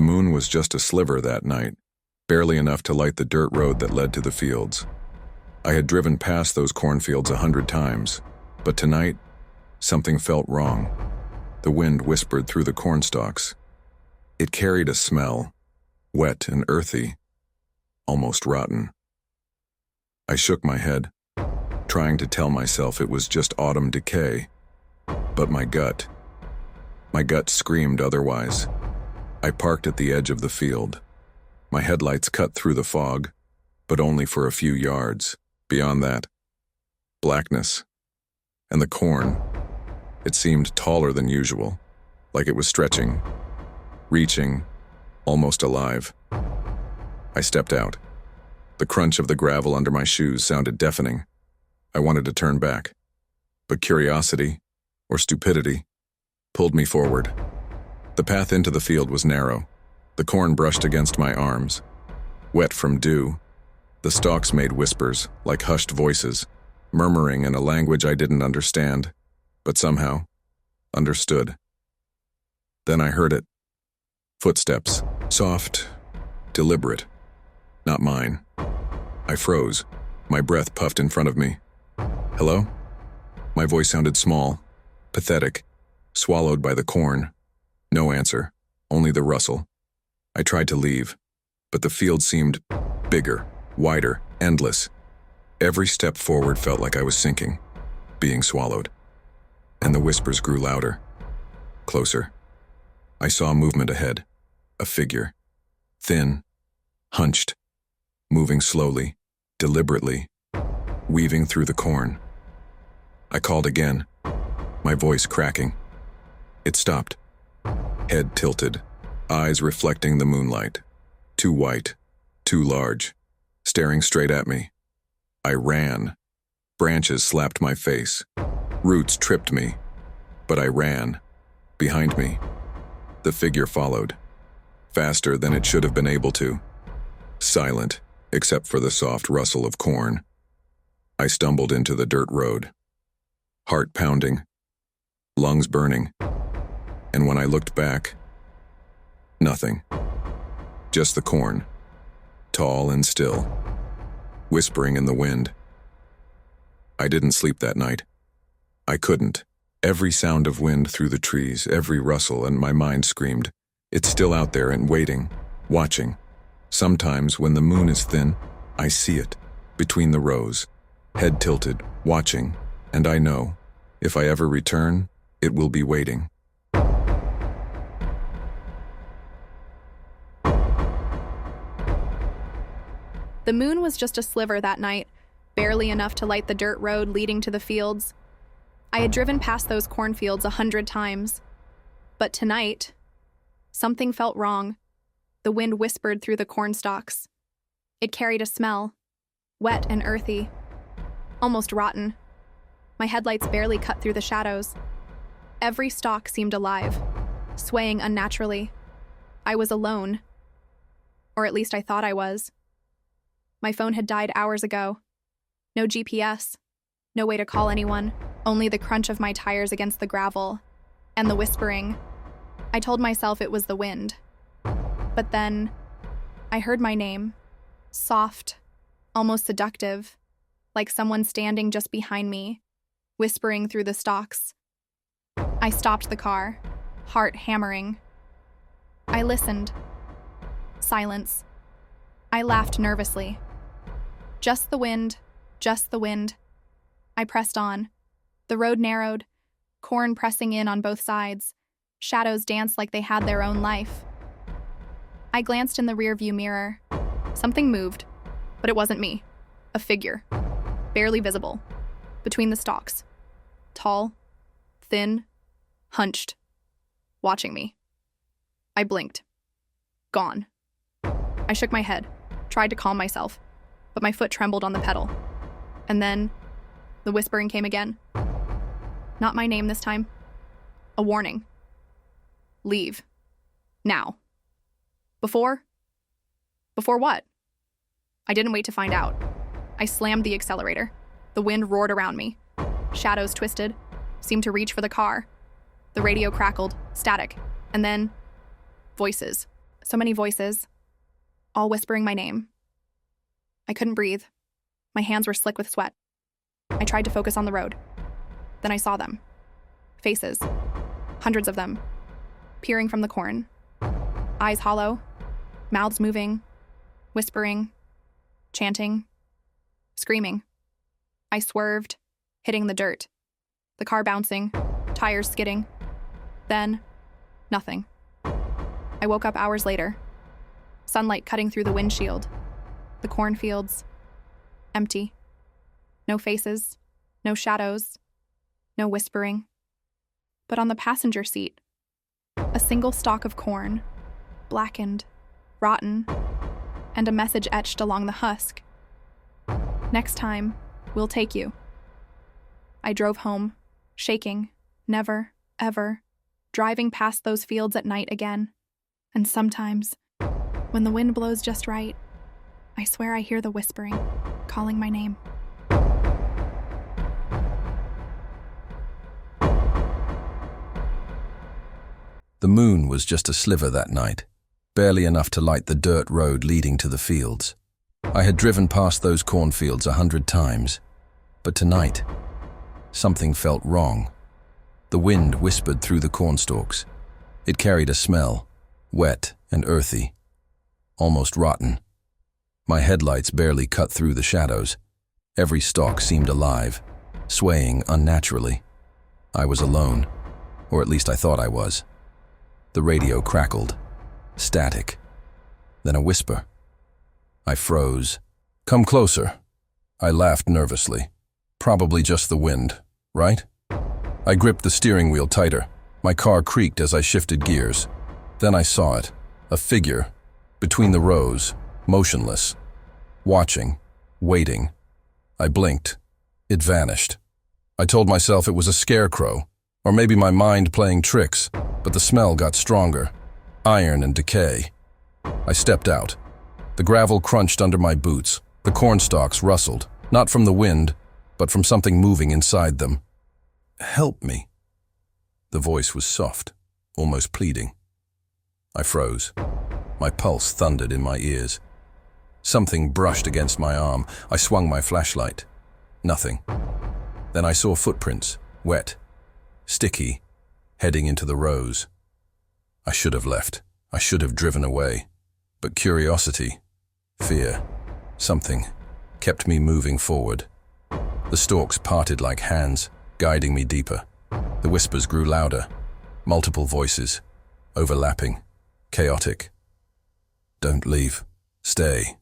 moon was just a sliver that night, barely enough to light the dirt road that led to the fields. I had driven past those cornfields 100 times, but tonight, something felt wrong. The wind whispered through the cornstalks. It carried a smell, wet and earthy, almost rotten. I shook my head, trying to tell myself it was just autumn decay, but my gut screamed otherwise. I parked at the edge of the field. My headlights cut through the fog, but only for a few yards. Beyond that, blackness. And the corn, it seemed taller than usual, like it was stretching, reaching, almost alive. I stepped out. The crunch of the gravel under my shoes sounded deafening. I wanted to turn back, but curiosity, or stupidity, pulled me forward. The path into the field was narrow. The corn brushed against my arms. Wet from dew, the stalks made whispers, like hushed voices, murmuring in a language I didn't understand, but somehow understood. Then I heard it. Footsteps, soft, deliberate, not mine. I froze. My breath puffed in front of me. Hello? My voice sounded small, pathetic, swallowed by the corn. No answer, only the rustle. I tried to leave, but the field seemed bigger, wider, endless. Every step forward felt like I was sinking, being swallowed. And the whispers grew louder, closer. I saw movement ahead, a figure, thin, hunched, moving slowly, deliberately, weaving through the corn. I called again, my voice cracking. It stopped, head tilted, eyes reflecting the moonlight, too white, too large, staring straight at me. I ran. Branches slapped my face. Roots tripped me. But I ran. Behind me, the figure followed, faster than it should have been able to. Silent, except for the soft rustle of corn. I stumbled into the dirt road. Heart pounding, lungs burning. And when I looked back, nothing. Just the corn, tall and still, whispering in the wind. I didn't sleep that night. I couldn't. Every sound of wind through the trees, every rustle, and my mind screamed, it's still out there and waiting, watching. Sometimes when the moon is thin, I see it, between the rows, head tilted, watching, and I know, if I ever return, it will be waiting. The moon was just a sliver that night, barely enough to light the dirt road leading to the fields. I had driven past those cornfields 100 times. But tonight, something felt wrong. The wind whispered through the cornstalks. It carried a smell, wet and earthy, almost rotten. My headlights barely cut through the shadows. Every stalk seemed alive, swaying unnaturally. I was alone. Or at least I thought I was. My phone had died hours ago. No GPS, no way to call anyone, only the crunch of my tires against the gravel, and the whispering. I told myself it was the wind. But then, I heard my name, soft, almost seductive, like someone standing just behind me, whispering through the stalks. I stopped the car, heart hammering. I listened. Silence. I laughed nervously. Just the wind, just the wind. I pressed on. The road narrowed, corn pressing in on both sides. Shadows danced like they had their own life. I glanced in the rearview mirror. Something moved, but it wasn't me. A figure, barely visible, between the stalks. Tall, thin, hunched, watching me. I blinked. Gone. I shook my head, tried to calm myself, but my foot trembled on the pedal. And then, the whispering came again. Not my name this time. A warning. Leave. Now. Before? Before what? I didn't wait to find out. I slammed the accelerator. The wind roared around me. Shadows twisted, seemed to reach for the car. The radio crackled, static, and then voices. So many voices, all whispering my name. I couldn't breathe. My hands were slick with sweat. I tried to focus on the road. Then I saw them. Faces. Hundreds of them. Peering from the corn. Eyes hollow. Mouths moving. Whispering. Chanting. Screaming. I swerved, hitting the dirt. The car bouncing. Tires skidding. Then, nothing. I woke up hours later. Sunlight cutting through the windshield. The cornfields. Empty. No faces. No shadows. No whispering. But on the passenger seat, a single stalk of corn, blackened, rotten, and a message etched along the husk. Next time, we'll take you. I drove home, shaking, never, ever, driving past those fields at night again. And sometimes, when the wind blows just right, I swear I hear the whispering, calling my name. The moon was just a sliver that night, barely enough to light the dirt road leading to the fields. I had driven past those cornfields 100 times, but tonight, something felt wrong. The wind whispered through the cornstalks. It carried a smell, wet and earthy, almost rotten. My headlights barely cut through the shadows. Every stalk seemed alive, swaying unnaturally. I was alone, or at least I thought I was. The radio crackled. Static. Then a whisper. I froze. "Come closer." I laughed nervously. "Probably just the wind, right?" I gripped the steering wheel tighter. My car creaked as I shifted gears. Then I saw it. A figure. Between the rows. Motionless. Watching. Waiting. I blinked. It vanished. I told myself it was a scarecrow, or maybe my mind playing tricks. But the smell got stronger. Iron and decay. I stepped out. The gravel crunched under my boots. The cornstalks rustled, not from the wind, but from something moving inside them. "Help me." The voice was soft, almost pleading. I froze. My pulse thundered in my ears. Something brushed against my arm. I swung my flashlight. Nothing. Then I saw footprints, wet, sticky, heading into the rows. I should have left. I should have driven away. But curiosity, fear, something, kept me moving forward. The stalks parted like hands, guiding me deeper. The whispers grew louder, multiple voices, overlapping, chaotic. "Don't leave. Stay."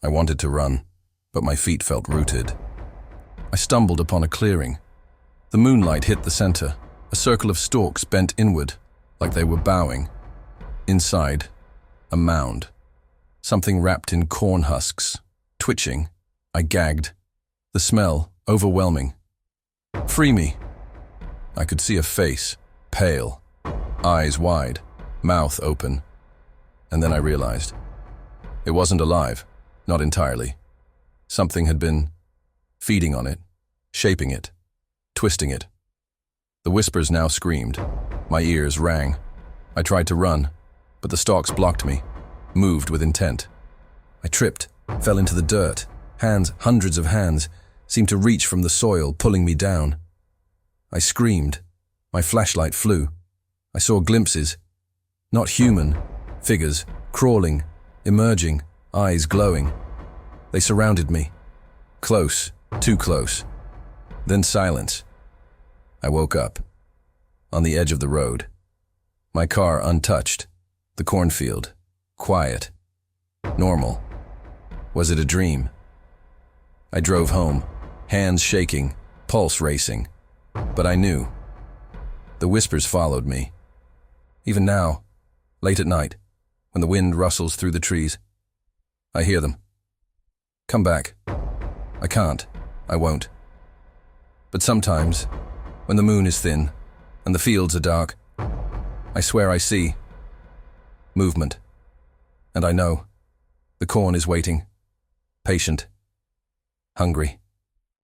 I wanted to run, but my feet felt rooted. I stumbled upon a clearing. The moonlight hit the center. A circle of stalks bent inward, like they were bowing. Inside, a mound. Something wrapped in corn husks, twitching. I gagged. The smell, overwhelming. "Free me." I could see a face, pale, eyes wide, mouth open. And then I realized. It wasn't alive, not entirely. Something had been feeding on it, shaping it, twisting it. The whispers now screamed. My ears rang. I tried to run, but the stalks blocked me, moved with intent. I tripped, fell into the dirt. Hands, hundreds of hands, seemed to reach from the soil, pulling me down. I screamed. My flashlight flew. I saw glimpses. Not human. Figures, crawling, emerging, eyes glowing. They surrounded me. Close, too close. Then silence. I woke up, on the edge of the road. My car untouched. The cornfield, quiet, normal. Was it a dream? I drove home, hands shaking, pulse racing. But I knew. The whispers followed me. Even now, late at night, when the wind rustles through the trees, I hear them. Come back. I can't. I won't. But sometimes, when the moon is thin and the fields are dark, I swear I see movement. And I know the corn is waiting, patient, hungry.